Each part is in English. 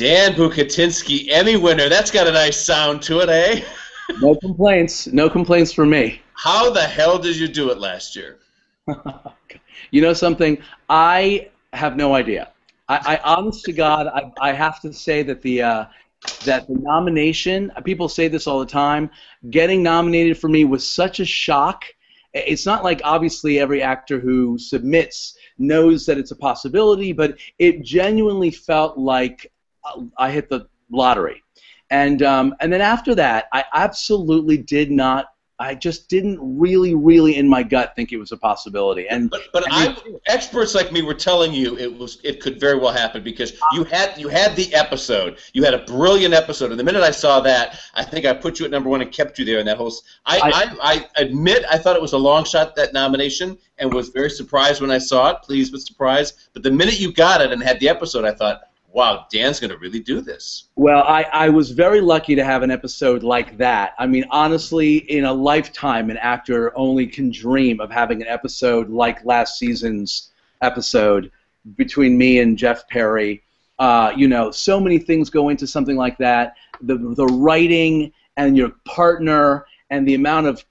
Dan Bucatinsky, Emmy winner. That's got a nice sound to it, eh? No complaints. No complaints from me. How the hell did you do it last year? You know something? I have no idea. I honest to God, I have to say that the nomination, people say this all the time, getting nominated for me was such a shock. It's not like obviously every actor who submits knows that it's a possibility, but it genuinely felt like I hit the lottery. And then after that, I absolutely did not. I just didn't really in my gut think it was a possibility. But experts like me were telling you it could very well happen because you had the episode. You had a brilliant episode, and the minute I saw that, I think I put you at #1 and kept you there in that whole. I admit I thought it was a long shot, that nomination, and was very surprised when I saw it. Pleased but surprised. But the minute you got it and had the episode, I thought, wow, Dan's going to really do this. Well, I was very lucky to have an episode like that. I mean, honestly, in a lifetime, an actor only can dream of having an episode like last season's episode between me and Jeff Perry. You know, so many things go into something like that. The writing and your partner and the amount of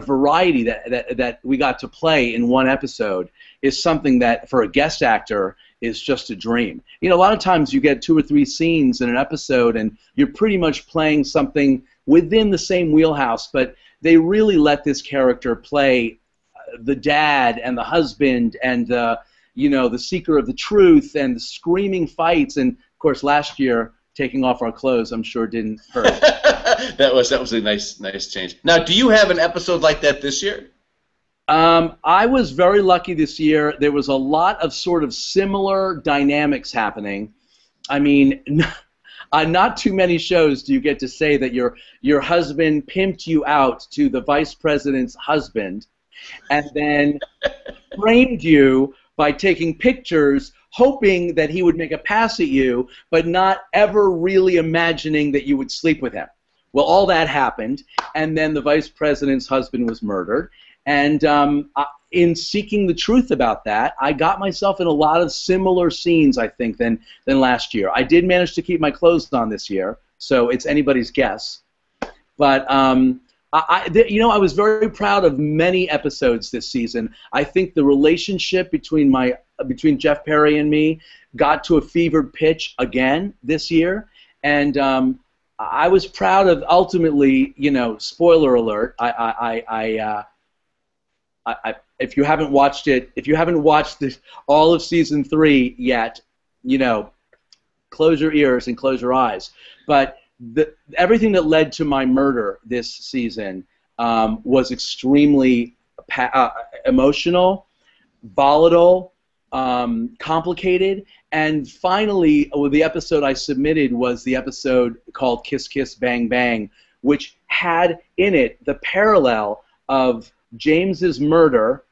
variety that we got to play in one episode is something that, for a guest actor, is just a dream. You know, a lot of times you get 2 or 3 scenes in an episode and you're pretty much playing something within the same wheelhouse, but they really let this character play the dad and the husband and you know, the seeker of the truth and the screaming fights. And of course, last year taking off our clothes, I'm sure, didn't hurt. that was a nice change. Now, do you have an episode like that this year? I was very lucky this year. There was a lot of sort of similar dynamics happening. I mean, not too many shows do you get to say that your husband pimped you out to the vice president's husband and then framed you by taking pictures hoping that he would make a pass at you, but not ever really imagining that you would sleep with him. Well, all that happened, and then the vice president's husband was murdered. And in seeking the truth about that, I got myself in a lot of similar scenes, I think, than last year. I did manage to keep my clothes on this year, so it's anybody's guess. But you know, I was very proud of many episodes this season. I think the relationship between Jeff Perry and me got to a fevered pitch again this year, and I was proud of, ultimately, you know, spoiler alert, if you haven't watched it, if you haven't watched all of season 3 yet, you know, close your ears and close your eyes. But everything that led to my murder this season was extremely emotional, volatile, complicated, and finally, the episode I submitted was the episode called Kiss Kiss Bang Bang, which had in it the parallel of James's murder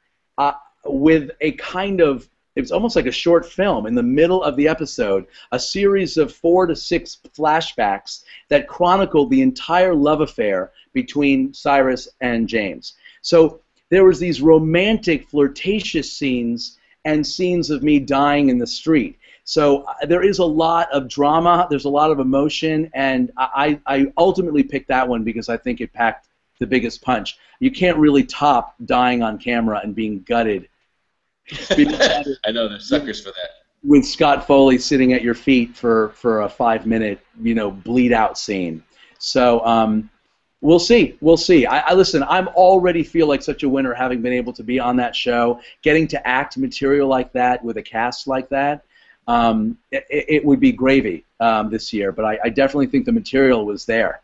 with a kind of, it was almost like a short film in the middle of the episode, a series of 4 to 6 flashbacks that chronicled the entire love affair between Cyrus and James. So there was these romantic, flirtatious scenes and scenes of me dying in the street. So there is a lot of drama, there's a lot of emotion, and I ultimately picked that one because I think it packed the biggest punch. You can't really top dying on camera and being gutted. I know, there's suckers for that. With Scott Foley sitting at your feet for a 5-minute, you know, bleed out scene. So we'll see. We'll see. I listen. I'm already feel like such a winner having been able to be on that show, getting to act material like that with a cast like that. It would be gravy this year, but I definitely think the material was there.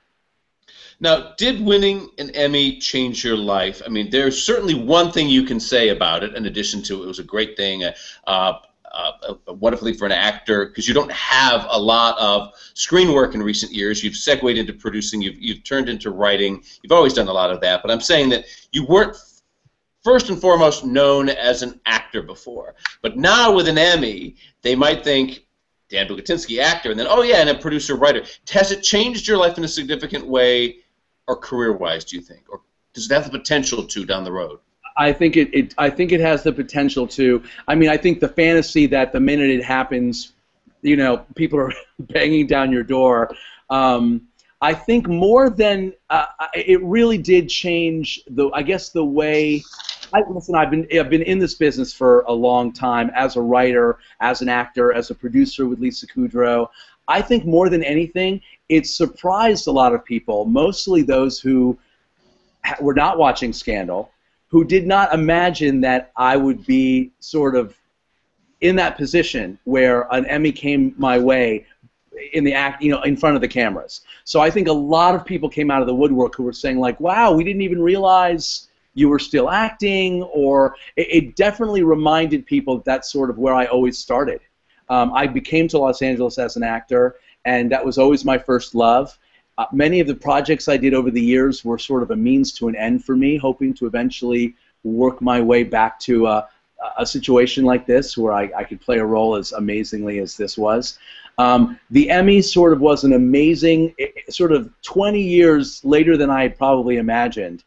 Now, did winning an Emmy change your life? I mean, there's certainly one thing you can say about it, in addition to it was a great thing, wonderfully for an actor, because you don't have a lot of screen work in recent years. You've segued into producing, you've turned into writing, you've always done a lot of that, but I'm saying that you weren't first and foremost known as an actor before. But now with an Emmy, they might think, Dan Bucatinsky, actor, and then, oh yeah, and a producer, writer. Has it changed your life in a significant way, or career-wise, do you think? Or does it have the potential to down the road? I think it has the potential to. I mean, I think the fantasy that the minute it happens, people are banging down your door. I think more than it really did change the way. Listen, I've been in this business for a long time as a writer, as an actor, as a producer with Lisa Kudrow. I think more than anything, it surprised a lot of people, mostly those who were not watching Scandal, who did not imagine that I would be sort of in that position where an Emmy came my way in front of the cameras. So I think a lot of people came out of the woodwork who were saying like, wow, we didn't even realize you were still acting, or it definitely reminded people that's sort of where I always started. I came to Los Angeles as an actor, and that was always my first love. Many of the projects I did over the years were sort of a means to an end for me, hoping to eventually work my way back to a situation like this where I could play a role as amazingly as this was. The Emmy sort of was an amazing, sort of 20 years later than I had probably imagined,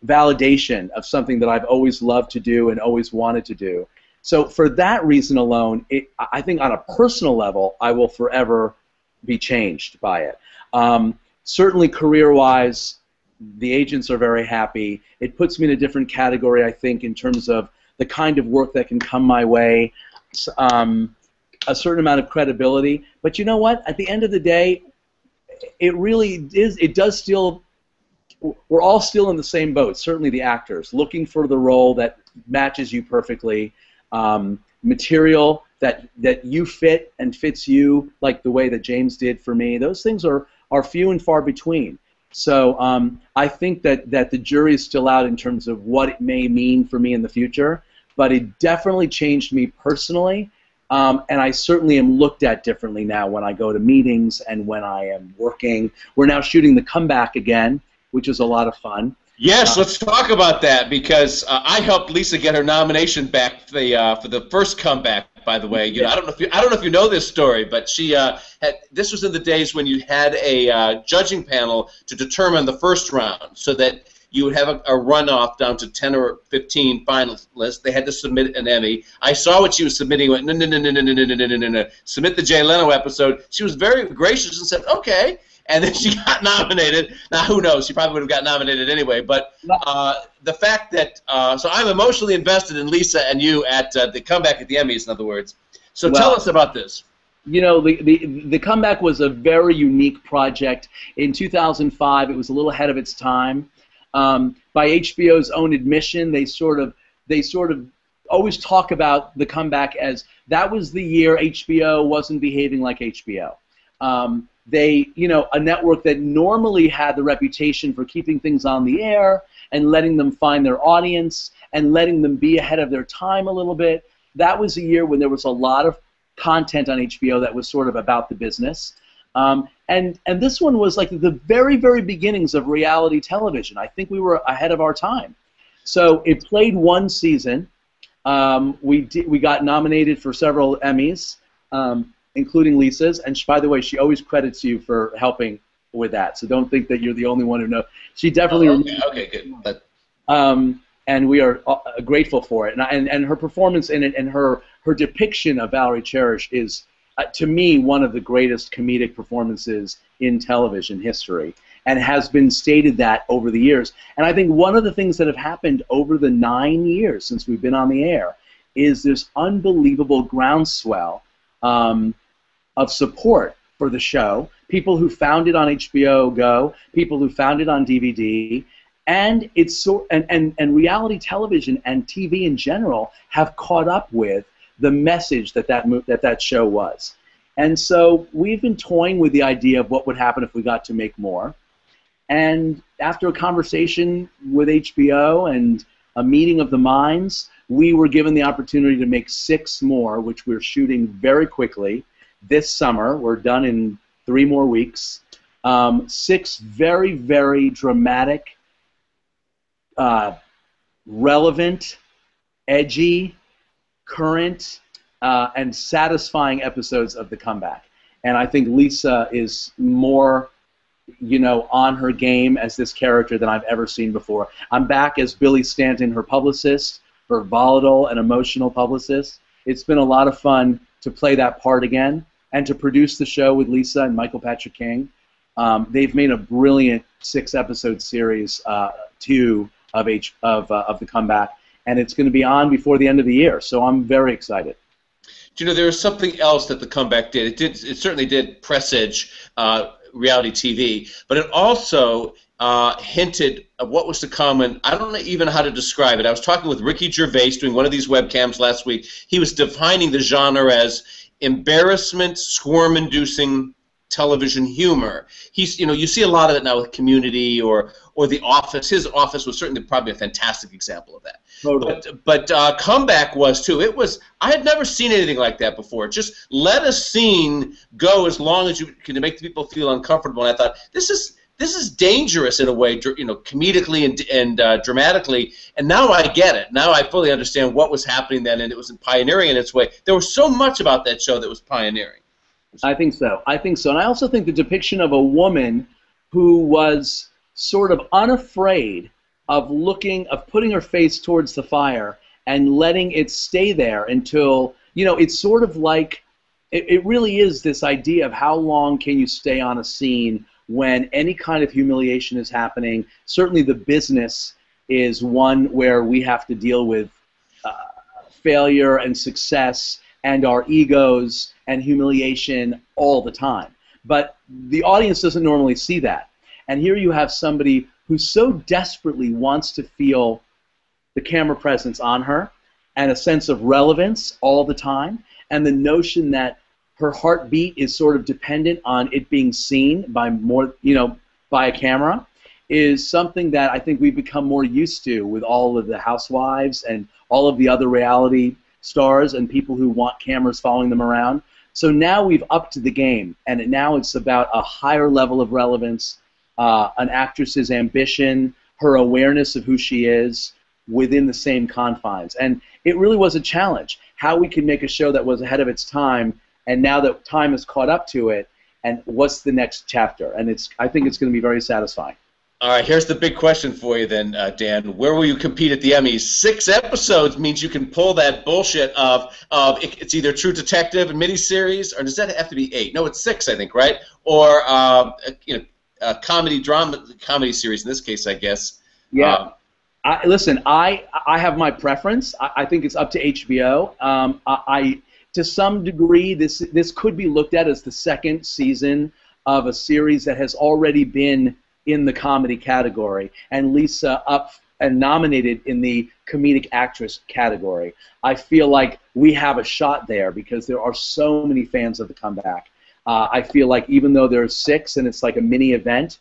validation of something that I've always loved to do and always wanted to do. So for that reason alone, I think on a personal level, I will forever be changed by it. Certainly career-wise, the agents are very happy. It puts me in a different category, I think, in terms of the kind of work that can come my way, a certain amount of credibility. But you know what? At the end of the day, it really is. It does still. We're all still in the same boat. Certainly the actors, looking for the role that matches you perfectly, material that you fit and fits you, like the way that James did for me. Those things are few and far between. So I think that the jury is still out in terms of what it may mean for me in the future, but it definitely changed me personally, and I certainly am looked at differently now when I go to meetings and when I am working. We're now shooting The Comeback again, which is a lot of fun. Yes, let's talk about that, because I helped Lisa get her nomination back for the first Comeback. By the way, I don't know if you know this story, but she this was in the days when you had a judging panel to determine the first round, so that you would have a runoff down to 10 or 15 finalists. They had to submit an Emmy. I saw what she was submitting. Went, no, submit the Jay Leno episode. She was very gracious and said, okay. And then she got nominated. Now, who knows? She probably would have got nominated anyway. But the fact that so I'm emotionally invested in Lisa and you at the Comeback at the Emmys, in other words. So tell us about this. You know, the Comeback was a very unique project. In 2005, it was a little ahead of its time. By HBO's own admission, they sort of always talk about the Comeback as that was the year HBO wasn't behaving like HBO. A network that normally had the reputation for keeping things on the air and letting them find their audience and letting them be ahead of their time a little bit. That was a year when there was a lot of content on HBO that was sort of about the business. And this one was like the very, very beginnings of reality television. I think we were ahead of our time. So it played one season. We got nominated for several Emmys, including Lisa's. And by the way, she always credits you for helping with that. So don't think that you're the only one who knows. She definitely. Okay, good. But and we are grateful for it. And her performance in it and her depiction of Valerie Cherish is, to me, one of the greatest comedic performances in television history, and has been stated that over the years. And I think one of the things that have happened over the 9 years since we've been on the air is this unbelievable groundswell of support for the show. People who found it on HBO Go, people who found it on DVD, and and reality television and TV in general have caught up with the message that show was. And so we've been toying with the idea of what would happen if we got to make more. And after a conversation with HBO and a meeting of the minds, we were given the opportunity to make 6 more, which we're shooting very quickly this summer. We're done in 3 more weeks. 6 very, very dramatic, relevant, edgy, current, and satisfying episodes of The Comeback. And I think Lisa is more, on her game as this character than I've ever seen before. I'm back as Billy Stanton, her publicist, her volatile and emotional publicist. It's been a lot of fun to play that part again and to produce the show with Lisa and Michael Patrick King. They've made a brilliant 6-episode series, 2 of the comeback, and it's going to be on before the end of the year. So I'm very excited. Do you know, there was something else that the comeback did. It certainly did presage reality TV, but it also hinted of what was to come, and I don't know even how to describe it. I was talking with Ricky Gervais doing one of these webcams last week. He was defining the genre as embarrassment, squirm-inducing television humor. He's, you see a lot of it now with Community or The Office. His Office was certainly probably a fantastic example of that. Totally. But Comeback was too. I had never seen anything like that before. Just let a scene go as long as you can to make the people feel uncomfortable. And I thought this is dangerous in a way, comedically and dramatically. And now I get it. Now I fully understand what was happening then, and it was pioneering in its way. There was so much about that show that was pioneering. I think so. And I also think the depiction of a woman who was sort of unafraid of putting her face towards the fire and letting it stay there until, it's sort of like, it really is this idea of how long can you stay on a scene when any kind of humiliation is happening. Certainly the business is one where we have to deal with failure and success and our egos and humiliation all the time. But the audience doesn't normally see that. And here you have somebody who so desperately wants to feel the camera presence on her and a sense of relevance all the time, and the notion that her heartbeat is sort of dependent on it being seen by by a camera, is something that I think we've become more used to with all of the housewives and all of the other reality stars and people who want cameras following them around. So now we've upped the game, and now it's about a higher level of relevance, an actress's ambition, her awareness of who she is within the same confines. And it really was a challenge, how we could make a show that was ahead of its time, and now that time has caught up to it, and what's the next chapter? And I think it's going to be very satisfying. All right, here's the big question for you then, Dan. Where will you compete at the Emmys? 6 episodes means you can pull that bullshit of it's either True Detective, a miniseries, or does that have to be 8? No, it's 6, I think, right? Or a comedy series in this case, I guess. Yeah. Listen, I have my preference. I think it's up to HBO. To some degree, this could be looked at as the second season of a series that has already been in the comedy category, and Lisa up and nominated in the comedic actress category. I feel like we have a shot there because there are so many fans of the comeback. I feel like even though there's 6 and it's like a mini event,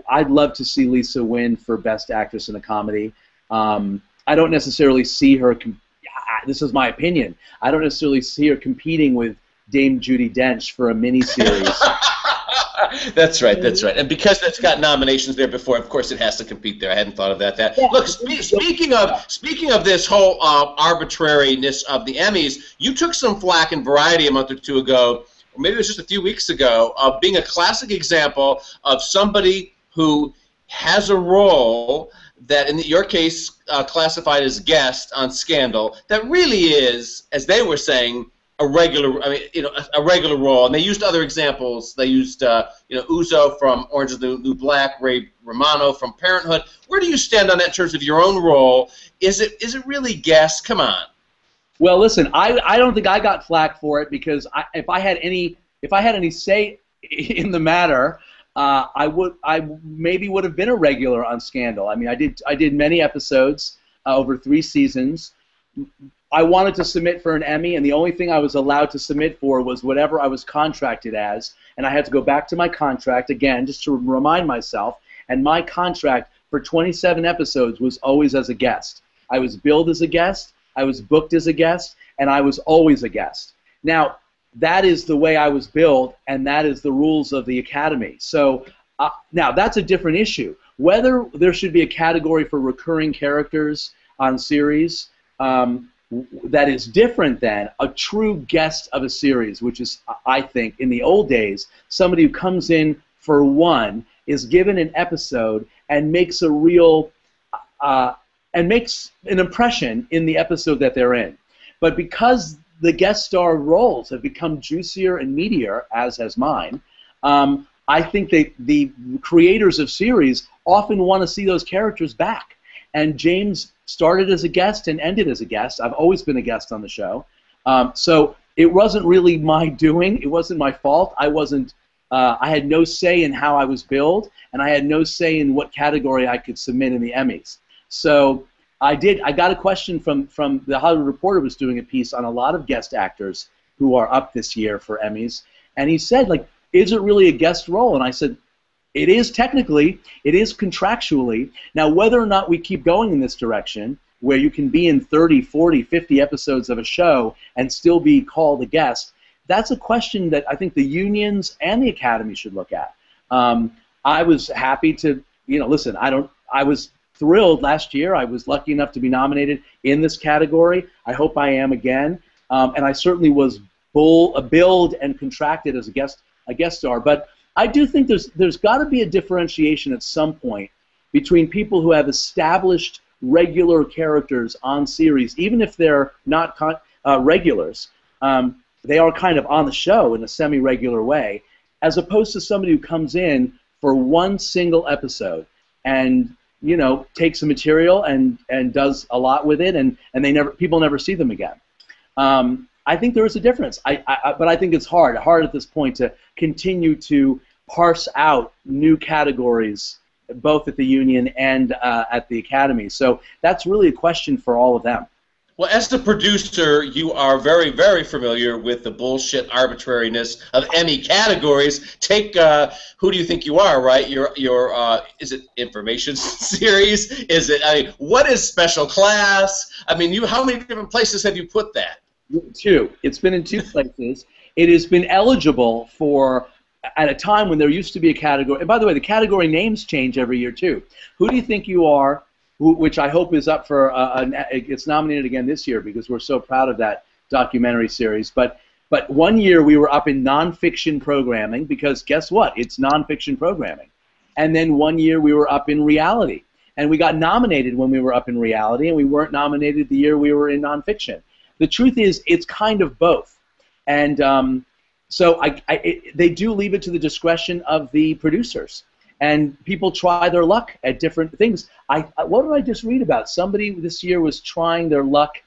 I'd love to see Lisa win for Best Actress in a Comedy. I don't necessarily see her, this is my opinion, I don't necessarily see her competing with Dame Judi Dench for a mini-series. That's right. And because that's got nominations there before, of course it has to compete there. I hadn't thought of that. Yeah. Look, speaking of this whole arbitrariness of the Emmys, you took some flack in Variety a month or 2 ago, or maybe it was just a few weeks ago, of being a classic example of somebody who has a role that, in your case, classified as guest on Scandal, that really is, as they were saying, a regular role. And they used other examples. They used, Uzo from Orange is the New Black, Ray Romano from Parenthood. Where do you stand on that in terms of your own role? Is it really guest? Come on. Well, listen, I don't think I got flack for it because if I had any say in the matter, I maybe would have been a regular on Scandal. I mean, I did many episodes over 3 seasons. I wanted to submit for an Emmy, and the only thing I was allowed to submit for was whatever I was contracted as, and I had to go back to my contract again just to remind myself, and my contract for 27 episodes was always as a guest. I was billed as a guest, I was booked as a guest, and I was always a guest. Now, that is the way I was billed, and that is the rules of the Academy. So now that's a different issue. Whether there should be a category for recurring characters on series, that is different than a true guest of a series, which is, I think, in the old days, somebody who comes in for one, is given an episode, and makes a real, and makes an impression in the episode that they're in. But because the guest star roles have become juicier and meatier, as has mine. I think the creators of series often want to see those characters back. And James started as a guest and ended as a guest. I've always been a guest on the show. So it wasn't really my doing. It wasn't my fault. I had no say in how I was billed, and I had no say in what category I could submit in the Emmys. So I got a question from the Hollywood Reporter was doing a piece on a lot of guest actors who are up this year for Emmys, and he said, like, is it really a guest role? And I said, it is technically, it is contractually. Now, whether or not we keep going in this direction, where you can be in 30, 40, 50 episodes of a show and still be called a guest, that's a question that I think the unions and the Academy should look at. I was happy to, listen, I was thrilled last year. I was lucky enough to be nominated in this category. I hope I am again. And I certainly was billed and contracted as a guest star. But I do think there's got to be a differentiation at some point between people who have established regular characters on series, even if they're not regulars. They are kind of on the show in a semi-regular way, as opposed to somebody who comes in for one single episode and takes the material and does a lot with it, and people never see them again. I think there is a difference. But I think it's hard at this point to continue to parse out new categories, both at the union and at the Academy. So that's really a question for all of them. Well, as the producer, you are very, very familiar with the bullshit arbitrariness of Emmy categories. Take who do you think you are, right? Your is it information series? Is it? What is special class? How many different places have you put that? 2. It's been in 2 places. It has been eligible for, at a time when there used to be a category. And by the way, the category names change every year too. Who do you think you are? Which I hope is up for it's nominated again this year because we're so proud of that documentary series. But one year we were up in nonfiction programming because guess what? It's nonfiction programming. And then one year we were up in reality. And we got nominated when we were up in reality, and we weren't nominated the year we were in nonfiction. The truth is, it's kind of both. And so they do leave it to the discretion of the producers. And people try their luck at different things. What did I just read about? Somebody this year was trying their luck.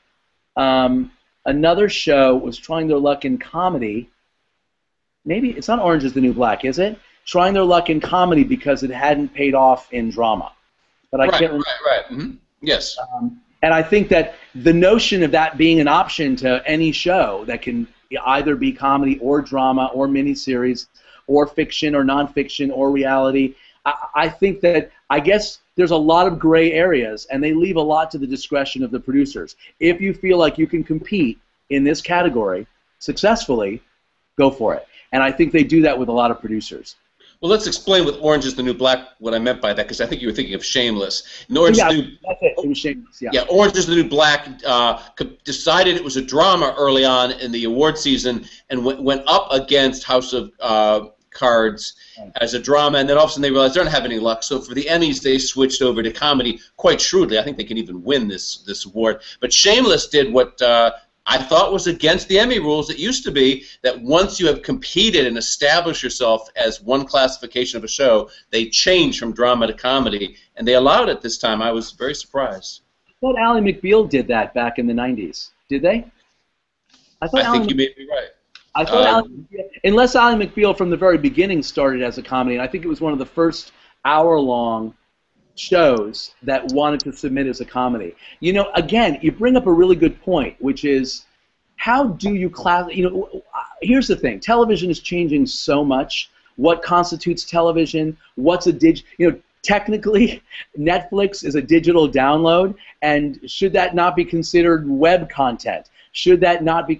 Another show was trying their luck in comedy. Maybe it's not Orange is the New Black, is it? Trying their luck in comedy because it hadn't paid off in drama. But I can't remember. Right. Mm-hmm. Yes. And I think that the notion of that being an option to any show that can either be comedy or drama or miniseries or fiction or nonfiction or reality, I think that, I guess there's a lot of gray areas, and they leave a lot to the discretion of the producers. If you feel like you can compete in this category successfully, go for it. And I think they do that with a lot of producers. Well, let's explain with Orange is the New Black what I meant by that, because I think you were thinking of Shameless. Orange that's it. It was Shameless, yeah. Yeah, Orange is the New Black decided it was a drama early on in the award season and went up against House of Cards as a drama, and then all of a sudden they realized they don't have any luck. So for the Emmys, they switched over to comedy quite shrewdly. I think they can even win this award. But Shameless did what I thought was against the Emmy rules. It used to be that once you have competed and established yourself as one classification of a show, they change from drama to comedy, and they allowed it this time. I was very surprised. I thought Ally McBeal did that back in the 90s. Did they? I think you may be right. I thought unless Ally McBeal from the very beginning started as a comedy, and I think it was one of the first hour-long shows that wanted to submit as a comedy. Again, you bring up a really good point, which is how do you here's the thing. Television is changing so much. What constitutes television? What's a technically, Netflix is a digital download, and should that not be considered web content? Should that not be,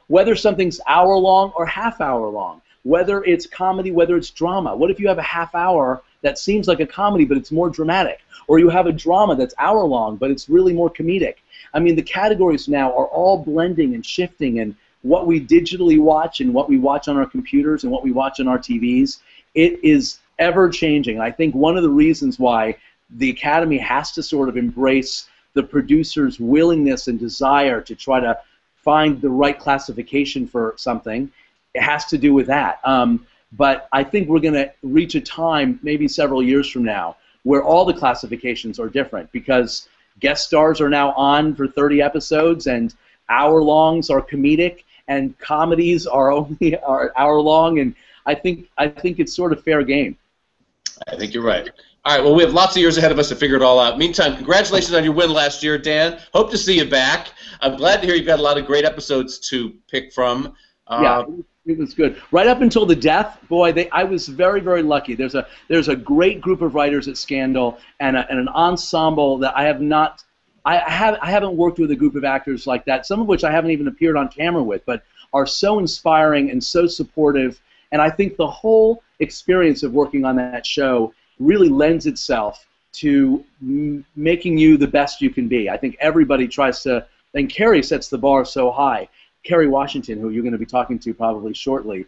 whether something's hour-long or half-hour-long, whether it's comedy, whether it's drama. What if you have a half hour that seems like a comedy, but it's more dramatic? Or you have a drama that's hour-long, but it's really more comedic. The categories now are all blending and shifting, and what we digitally watch and what we watch on our computers and what we watch on our TVs, it is ever-changing. And I think one of the reasons why the Academy has to sort of embrace the producer's willingness and desire to try to find the right classification for something, it has to do with that. But I think we're going to reach a time, maybe several years from now, where all the classifications are different, because guest stars are now on for 30 episodes, and hour-longs are comedic, and comedies are only hour-long, and I think it's sort of fair game. I think you're right. All right, well, we have lots of years ahead of us to figure it all out. Meantime, congratulations on your win last year, Dan. Hope to see you back. I'm glad to hear you've got a lot of great episodes to pick from. Yeah, it was good. Right up until the death, boy, I was very, very lucky. There's a great group of writers at Scandal and an ensemble that I haven't worked with a group of actors like that, some of which I haven't even appeared on camera with, but are so inspiring and so supportive. And I think the whole experience of working on that show really lends itself to making you the best you can be. I think everybody tries to, and Carrie sets the bar so high. Kerry Washington, who you're going to be talking to probably shortly,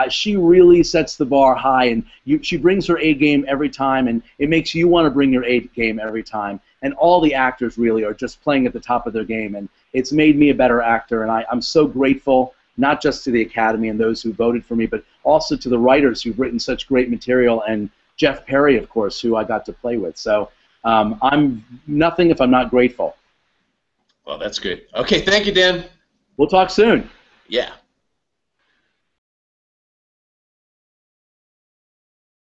she really sets the bar high, and she brings her A game every time, and it makes you want to bring your A game every time. And all the actors really are just playing at the top of their game, and it's made me a better actor, and I'm so grateful, not just to the Academy and those who voted for me, but also to the writers who've written such great material, and Jeff Perry, of course, who I got to play with. So I'm nothing if I'm not grateful. Well, that's good. Okay, thank you, Dan. We'll talk soon. Yeah.